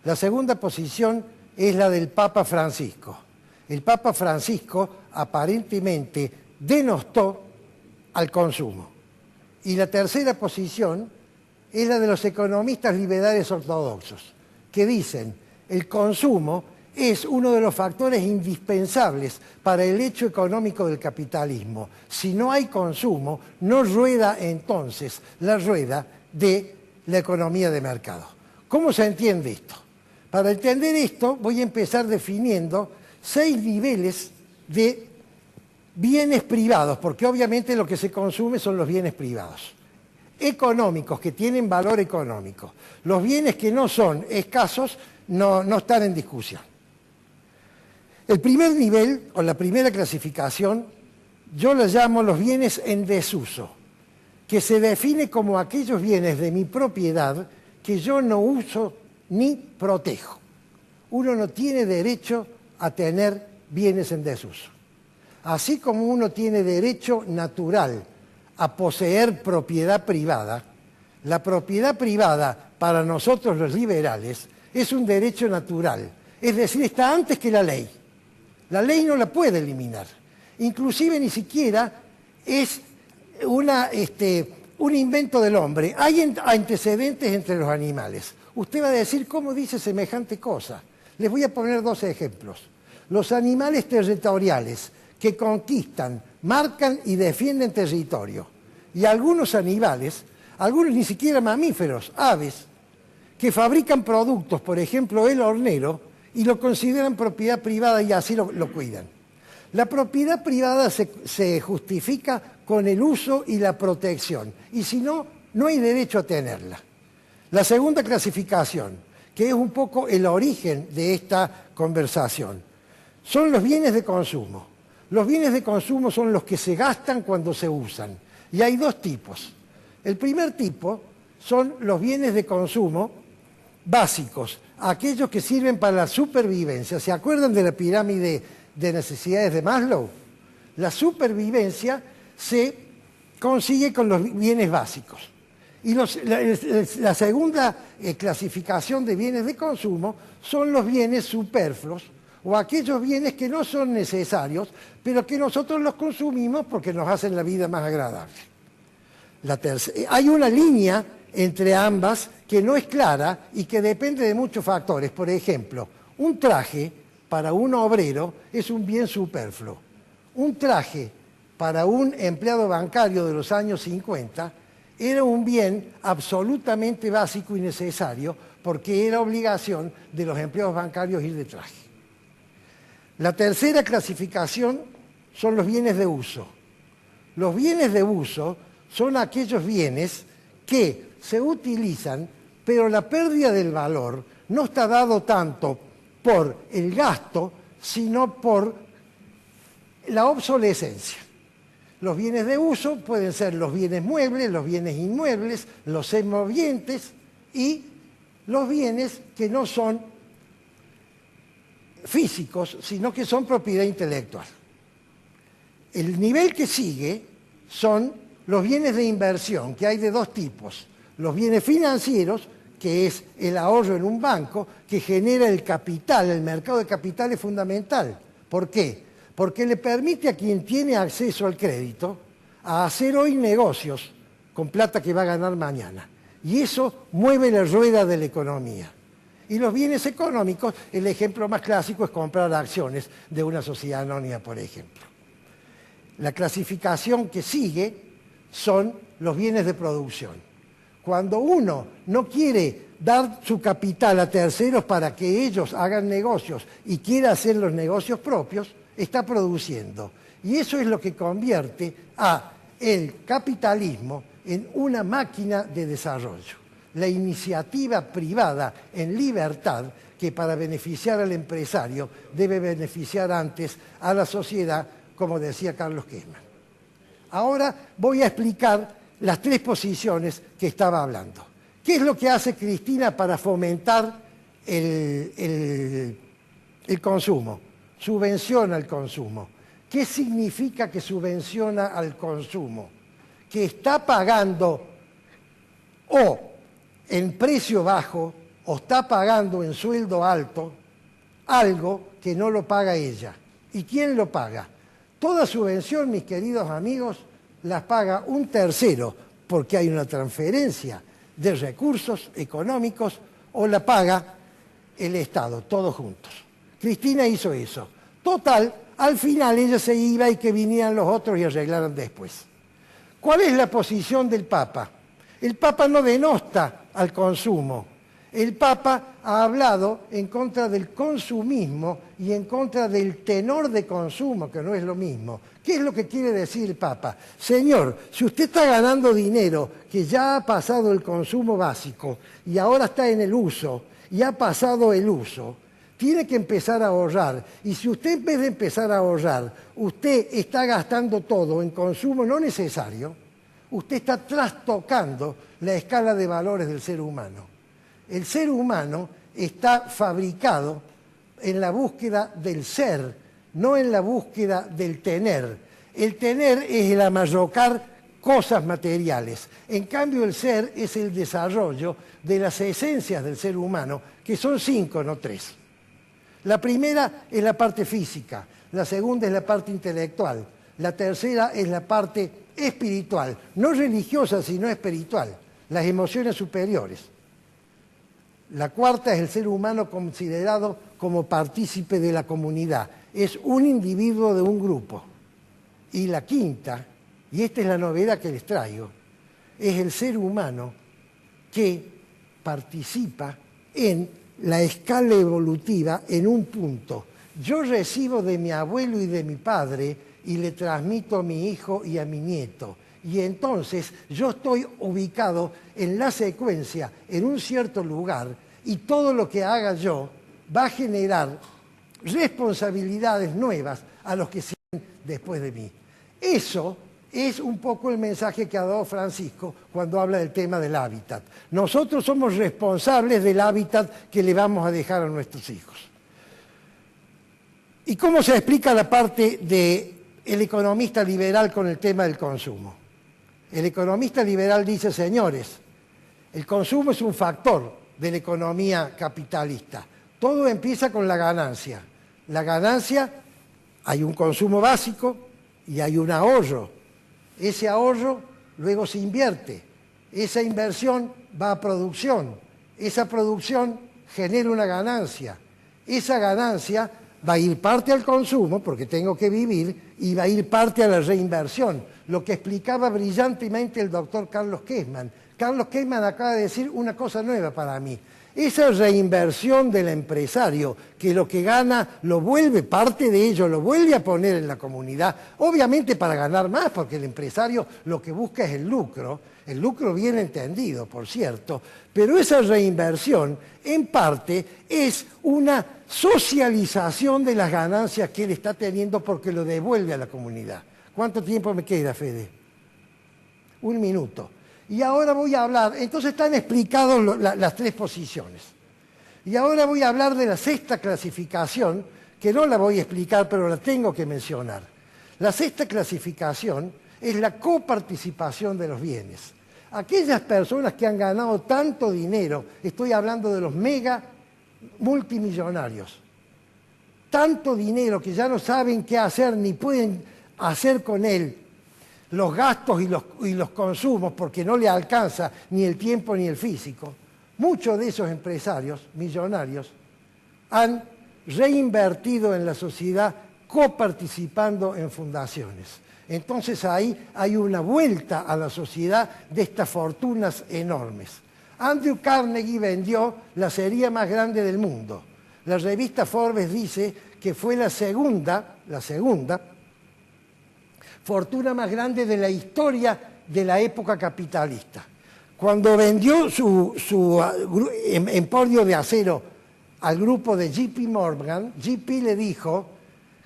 La segunda posición es la del Papa Francisco. El Papa Francisco aparentemente denostó al consumo. Y la tercera posición es la de los economistas liberales ortodoxos, que dicen el consumo es uno de los factores indispensables para el hecho económico del capitalismo. Si no hay consumo, no rueda entonces la rueda de la economía de mercado. ¿Cómo se entiende esto? Para entender esto voy a empezar definiendo 6 niveles de bienes privados, porque obviamente lo que se consume son los bienes privados. Económicos, que tienen valor económico. Los bienes que no son escasos no están en discusión. El primer nivel, o la primera clasificación, yo la llamo los bienes en desuso, que se define como aquellos bienes de mi propiedad que yo no uso ni protejo. Uno no tiene derecho a tener bienes en desuso. Así como uno tiene derecho natural a poseer propiedad privada, la propiedad privada para nosotros los liberales es un derecho natural, es decir, está antes que la ley. La ley no la puede eliminar, inclusive ni siquiera es un invento del hombre. Hay antecedentes entre los animales. Usted va a decir, ¿cómo dice semejante cosa? Les voy a poner 2 ejemplos. Los animales territoriales que conquistan, marcan y defienden territorio. Y algunos animales, algunos ni siquiera mamíferos, aves, que fabrican productos, por ejemplo el hornero, y lo consideran propiedad privada y así lo cuidan. La propiedad privada se justifica con el uso y la protección, y si no, no hay derecho a tenerla. La segunda clasificación, que es un poco el origen de esta conversación, son los bienes de consumo. Los bienes de consumo son los que se gastan cuando se usan. Y hay 2 tipos. El primer tipo son los bienes de consumo básicos, aquellos que sirven para la supervivencia. ¿Se acuerdan de la pirámide de necesidades de Maslow? La supervivencia se consigue con los bienes básicos. Y la segunda clasificación de bienes de consumo son los bienes superfluos, o aquellos bienes que no son necesarios, pero que nosotros los consumimos porque nos hacen la vida más agradable. Hay una línea entre ambas que no es clara y que depende de muchos factores. Por ejemplo, un traje para un obrero es un bien superfluo. Un traje para un empleado bancario de los años 50 era un bien absolutamente básico y necesario porque era obligación de los empleados bancarios ir de traje. La tercera clasificación son los bienes de uso. Los bienes de uso son aquellos bienes que se utilizan pero la pérdida del valor no está dado tanto por el gasto, sino por la obsolescencia. Los bienes de uso pueden ser los bienes muebles, los bienes inmuebles, los semovientes y los bienes que no son físicos, sino que son propiedad intelectual. El nivel que sigue son los bienes de inversión, que hay de dos tipos. Los bienes financieros, que es el ahorro en un banco, que genera el capital. El mercado de capital es fundamental. ¿Por qué? Porque le permite a quien tiene acceso al crédito a hacer hoy negocios con plata que va a ganar mañana. Y eso mueve la rueda de la economía. Y los bienes económicos, el ejemplo más clásico es comprar acciones de una sociedad anónima, por ejemplo. La clasificación que sigue son los bienes de producción. Cuando uno no quiere dar su capital a terceros para que ellos hagan negocios y quiere hacer los negocios propios, está produciendo. Y eso es lo que convierte a el capitalismo en una máquina de desarrollo. La iniciativa privada en libertad, que para beneficiar al empresario debe beneficiar antes a la sociedad, como decía Carlos Kessmann. Ahora voy a explicar las tres posiciones que estaba hablando. ¿Qué es lo que hace Cristina para fomentar el consumo? Subvenciona el consumo. ¿Qué significa que subvenciona al consumo? Que está pagando o en precio bajo o está pagando en sueldo alto algo que no lo paga ella. ¿Y quién lo paga? Toda subvención, mis queridos amigos, las paga un tercero porque hay una transferencia de recursos económicos o la paga el Estado, todos juntos. Cristina hizo eso. Total, al final ella se iba y que vinieran los otros y arreglaran después. ¿Cuál es la posición del Papa? El Papa no denosta al consumo. El Papa ha hablado en contra del consumismo y en contra del tenor de consumo, que no es lo mismo. ¿Qué es lo que quiere decir el Papa? Señor, si usted está ganando dinero que ya ha pasado el consumo básico y ahora está en el uso y ha pasado el uso, tiene que empezar a ahorrar. Y si usted en vez de empezar a ahorrar, usted está gastando todo en consumo no necesario, usted está trastocando la escala de valores del ser humano. El ser humano está fabricado en la búsqueda del ser, no en la búsqueda del tener. El tener es el amarrocar cosas materiales. En cambio, el ser es el desarrollo de las esencias del ser humano, que son 5, no 3. La primera es la parte física, la segunda es la parte intelectual, la tercera es la parte espiritual, no religiosa, sino espiritual, las emociones superiores. La cuarta es el ser humano considerado como partícipe de la comunidad. Es un individuo de un grupo. Y la quinta, y esta es la novedad que les traigo, es el ser humano que participa en la escala evolutiva en un punto. Yo recibo de mi abuelo y de mi padre y le transmito a mi hijo y a mi nieto. Y entonces yo estoy ubicado en la secuencia, en un cierto lugar, y todo lo que haga yo va a generar responsabilidades nuevas a los que siguen después de mí. Eso es un poco el mensaje que ha dado Francisco cuando habla del tema del hábitat. Nosotros somos responsables del hábitat que le vamos a dejar a nuestros hijos. ¿Y cómo se explica la parte del economista liberal con el tema del consumo? El economista liberal dice, señores, el consumo es un factor de la economía capitalista. Todo empieza con la ganancia. La ganancia, hay un consumo básico y hay un ahorro. Ese ahorro luego se invierte. Esa inversión va a producción. Esa producción genera una ganancia. Esa ganancia va a ir parte al consumo, porque tengo que vivir, y va a ir parte a la reinversión. Lo que explicaba brillantemente el doctor Carlos Kessmann. Carlos Kessmann acaba de decir una cosa nueva para mí. Esa reinversión del empresario, que lo que gana lo vuelve, parte de ello, lo vuelve a poner en la comunidad, obviamente para ganar más, porque el empresario lo que busca es el lucro. el lucro bien entendido, por cierto, pero esa reinversión, en parte, es una socialización de las ganancias que él está teniendo porque lo devuelve a la comunidad. ¿Cuánto tiempo me queda, Fede? 1 minuto. Y ahora voy a hablar, entonces están explicadas las 3 posiciones. Y ahora voy a hablar de la 6ª clasificación, que no la voy a explicar, pero la tengo que mencionar. La 6ª clasificación es la coparticipación de los bienes. Aquellas personas que han ganado tanto dinero, estoy hablando de los mega multimillonarios, tanto dinero que ya no saben qué hacer ni pueden hacer con él los gastos y los consumos porque no le alcanza ni el tiempo ni el físico. Muchos de esos empresarios millonarios han reinvertido en la sociedad coparticipando en fundaciones. Entonces ahí hay una vuelta a la sociedad de estas fortunas enormes. Andrew Carnegie vendió la acería más grande del mundo. La revista Forbes dice que fue la segunda fortuna más grande de la historia de la época capitalista. Cuando vendió su emporio de acero al grupo de JP Morgan, JP le dijo,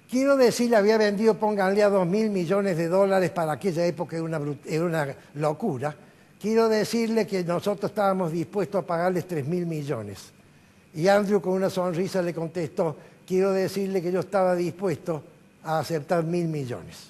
quiero decirle, había vendido, pónganle a $2.000 millones para aquella época, era una locura. Quiero decirle que nosotros estábamos dispuestos a pagarles 3.000 millones. Y Andrew con una sonrisa le contestó, quiero decirle que yo estaba dispuesto a aceptar 1.000 millones.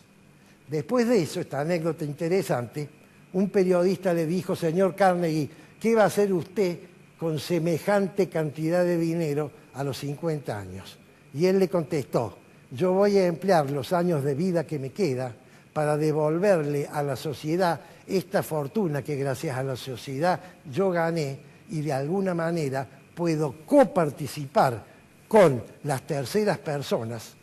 Después de eso, esta anécdota interesante, un periodista le dijo, señor Carnegie, ¿qué va a hacer usted con semejante cantidad de dinero a los 50 años? Y él le contestó, yo voy a emplear los años de vida que me queda para devolverle a la sociedad esta fortuna que gracias a la sociedad yo gané y de alguna manera puedo coparticipar con las terceras personas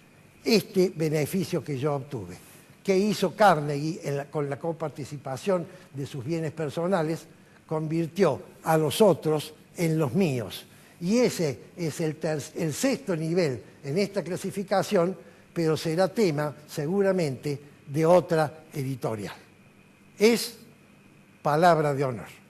este beneficio que yo obtuve. ¿Qué hizo Carnegie con la coparticipación de sus bienes personales? Convirtió a los otros en los míos. Y ese es el 6º nivel en esta clasificación, pero será tema seguramente de otra editorial. Es palabra de honor.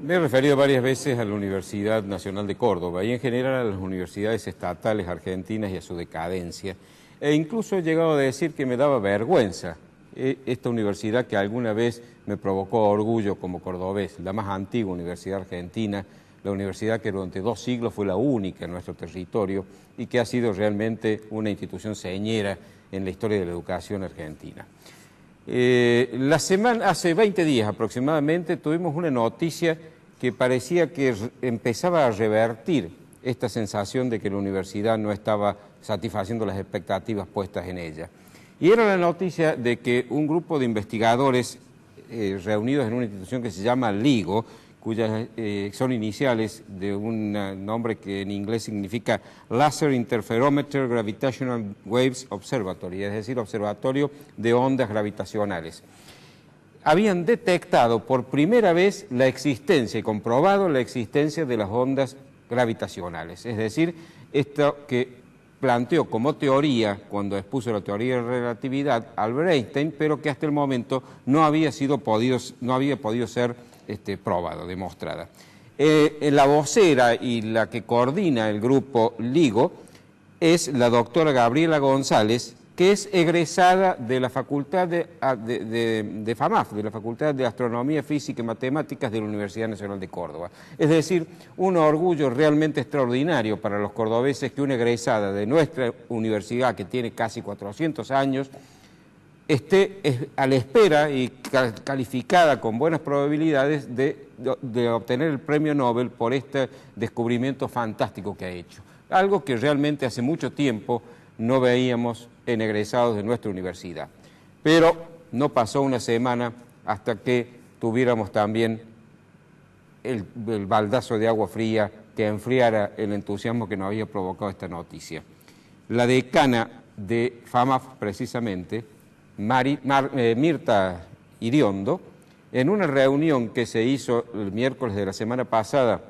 Me he referido varias veces a la Universidad Nacional de Córdoba y en general a las universidades estatales argentinas y a su decadencia. E incluso he llegado a decir que me daba vergüenza esta universidad que alguna vez me provocó orgullo como cordobés, la más antigua universidad argentina, la universidad que durante 2 siglos fue la única en nuestro territorio y que ha sido realmente una institución señera en la historia de la educación argentina. Hace 20 días aproximadamente tuvimos una noticia que parecía que empezaba a revertir esta sensación de que la universidad no estaba satisfaciendo las expectativas puestas en ella. Y era la noticia de que un grupo de investigadores reunidos en una institución que se llama LIGO, cuyas son iniciales de un nombre que en inglés significa Laser Interferometer Gravitational Waves Observatory, es decir, observatorio de ondas gravitacionales. Habían detectado por primera vez la existencia y comprobado la existencia de las ondas gravitacionales, es decir, esto que planteó como teoría cuando expuso la teoría de relatividad Albert Einstein, pero que hasta el momento no había podido ser probado, demostrada. La vocera y la que coordina el grupo LIGO es la doctora Gabriela González, que es egresada de la Facultad de FAMAF, de la Facultad de Astronomía, Física y Matemáticas de la Universidad Nacional de Córdoba. Es decir, un orgullo realmente extraordinario para los cordobeses que una egresada de nuestra universidad, que tiene casi 400 años, esté a la espera y calificada con buenas probabilidades de obtener el premio Nobel por este descubrimiento fantástico que ha hecho. Algo que realmente hace mucho tiempo no veíamos en egresados de nuestra universidad. Pero no pasó una semana hasta que tuviéramos también el baldazo de agua fría que enfriara el entusiasmo que nos había provocado esta noticia. La decana de FAMAF, precisamente, Mirta Iriondo, en una reunión que se hizo el miércoles de la semana pasada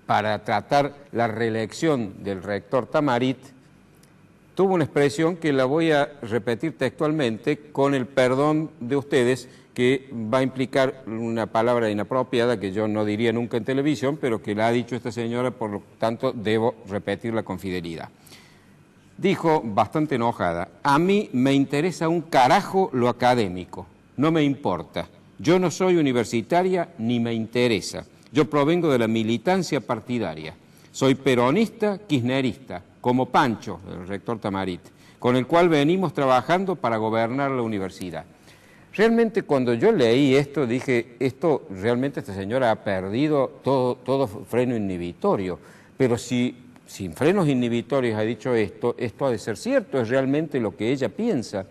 para tratar la reelección del rector Tamarit, tuvo una expresión que la voy a repetir textualmente con el perdón de ustedes, que va a implicar una palabra inapropiada que yo no diría nunca en televisión, pero que la ha dicho esta señora, por lo tanto debo repetirla con fidelidad. Dijo, bastante enojada: a mí me interesa un carajo lo académico, no me importa. Yo no soy universitaria ni me interesa. Yo provengo de la militancia partidaria. Soy peronista, kirchnerista, como Pancho, el rector Tamarit, con el cual venimos trabajando para gobernar la universidad. Realmente cuando yo leí esto dije, realmente esta señora ha perdido todo freno inhibitorio, pero si sin frenos inhibitorios ha dicho esto ha de ser cierto, es realmente lo que ella piensa.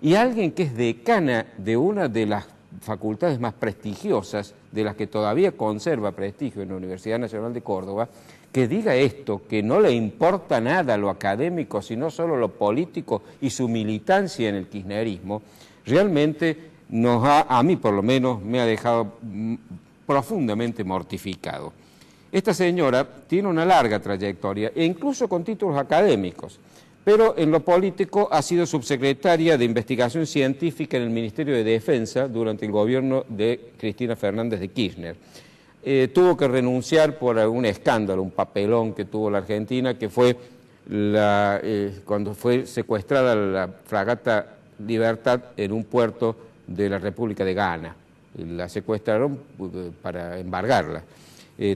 Y alguien que es decana de una de las facultades más prestigiosas, de las que todavía conserva prestigio en la Universidad Nacional de Córdoba, que diga esto, que no le importa nada lo académico, sino solo lo político y su militancia en el kirchnerismo, realmente a mí por lo menos, me ha dejado profundamente mortificado. Esta señora tiene una larga trayectoria, e incluso con títulos académicos, pero en lo político ha sido subsecretaria de Investigación Científica en el Ministerio de Defensa durante el gobierno de Cristina Fernández de Kirchner. Tuvo que renunciar por algún escándalo, un papelón que tuvo la Argentina, que fue cuando fue secuestrada la fragata Libertad en un puerto de la República de Ghana. La secuestraron para embargarla.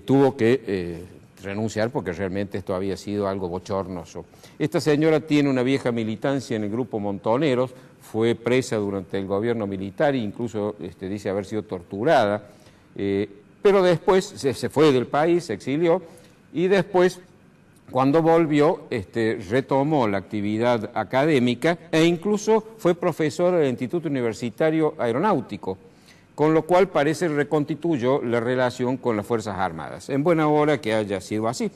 Tuvo que renunciar porque realmente esto había sido algo bochornoso. Esta señora tiene una vieja militancia en el grupo Montoneros, fue presa durante el gobierno militar e incluso dice haber sido torturada, pero después se fue del país, se exilió, y después, cuando volvió, retomó la actividad académica e incluso fue profesora del Instituto Universitario Aeronáutico, con lo cual parece reconstituyó la relación con las Fuerzas Armadas. En buena hora que haya sido así.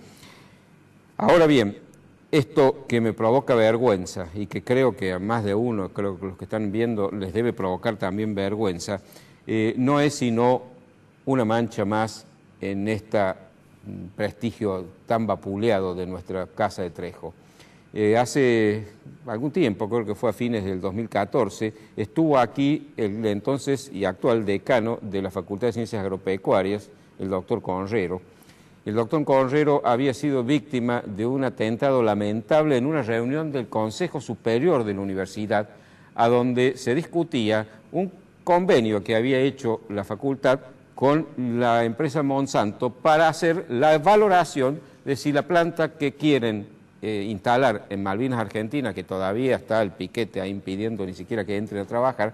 Ahora bien, esto que me provoca vergüenza y que creo que a más de uno, creo que los que están viendo les debe provocar también vergüenza, no es sino una mancha más en este prestigio tan vapuleado de nuestra Casa de Trejo. Hace algún tiempo, creo que fue a fines del 2014, estuvo aquí el entonces y actual decano de la Facultad de Ciencias Agropecuarias, el doctor Conrero. El doctor Conrero había sido víctima de un atentado lamentable en una reunión del Consejo Superior de la Universidad, a donde se discutía un convenio que había hecho la facultad con la empresa Monsanto para hacer la valoración de si la planta que quieren instalar en Malvinas, Argentina, que todavía está el piquete ahí impidiendo ni siquiera que entren a trabajar,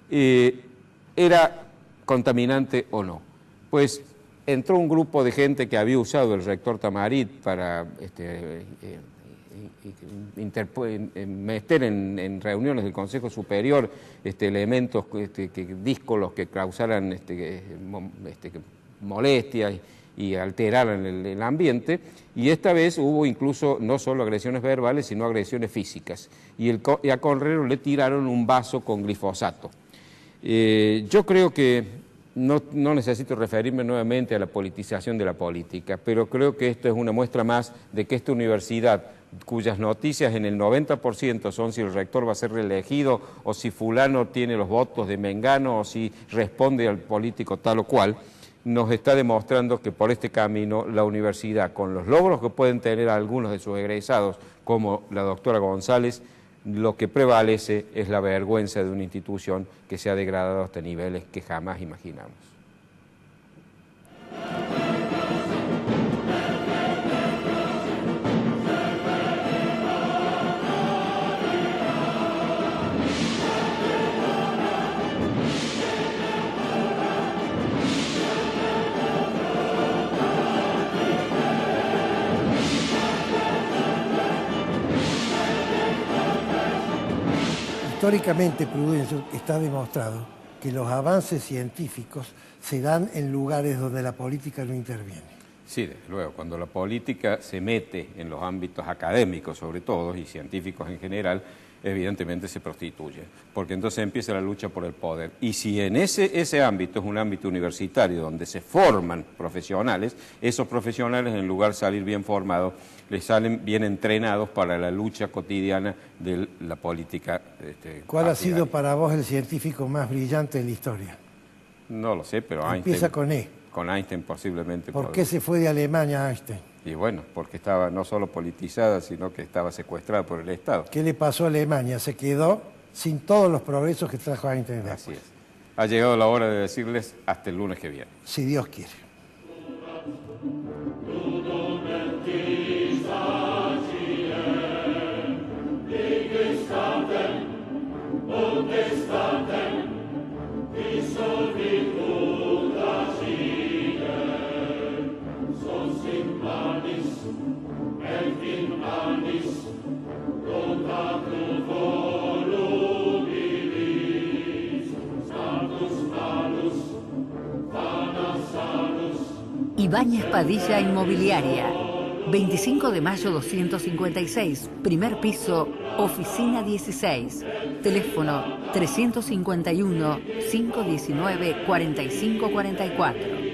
era contaminante o no. Pues entró un grupo de gente que había usado el rector Tamarit para meter en reuniones del Consejo Superior elementos díscolos que causaran molestias y alteraran el ambiente, y esta vez hubo incluso no solo agresiones verbales, sino agresiones físicas, y a Conrero le tiraron un vaso con glifosato. Yo creo que no necesito referirme nuevamente a la politización de la política, pero creo que esto es una muestra más de que esta universidad, cuyas noticias en el 90% son si el rector va a ser reelegido, o si fulano tiene los votos de Mengano, o si responde al político tal o cual, nos está demostrando que por este camino la universidad, con los logros que pueden tener algunos de sus egresados, como la doctora González, lo que prevalece es la vergüenza de una institución que se ha degradado hasta niveles que jamás imaginamos. Históricamente, Prudencio, está demostrado que los avances científicos se dan en lugares donde la política no interviene. Sí, desde luego, cuando la política se mete en los ámbitos académicos sobre todo y científicos en general, evidentemente se prostituye, porque entonces empieza la lucha por el poder. Y si en ese ámbito es un ámbito universitario donde se forman profesionales, esos profesionales en lugar de salir bien formados, les salen bien entrenados para la lucha cotidiana de la política. ¿Cuál ha sido partidaria. para vos el científico más brillante de la historia? No lo sé, pero Empieza Einstein... con E. Con Einstein posiblemente. ¿Por qué se fue de Alemania Einstein? Y bueno, porque estaba no solo politizada, sino que estaba secuestrada por el Estado. ¿Qué le pasó a Alemania? Se quedó sin todos los progresos que trajo Einstein. Así es. Ha llegado la hora de decirles hasta el lunes que viene. Si Dios quiere. Ibáñez Padilla Inmobiliaria. 25 de mayo 256, primer piso, oficina 16. Teléfono 351-519-4544.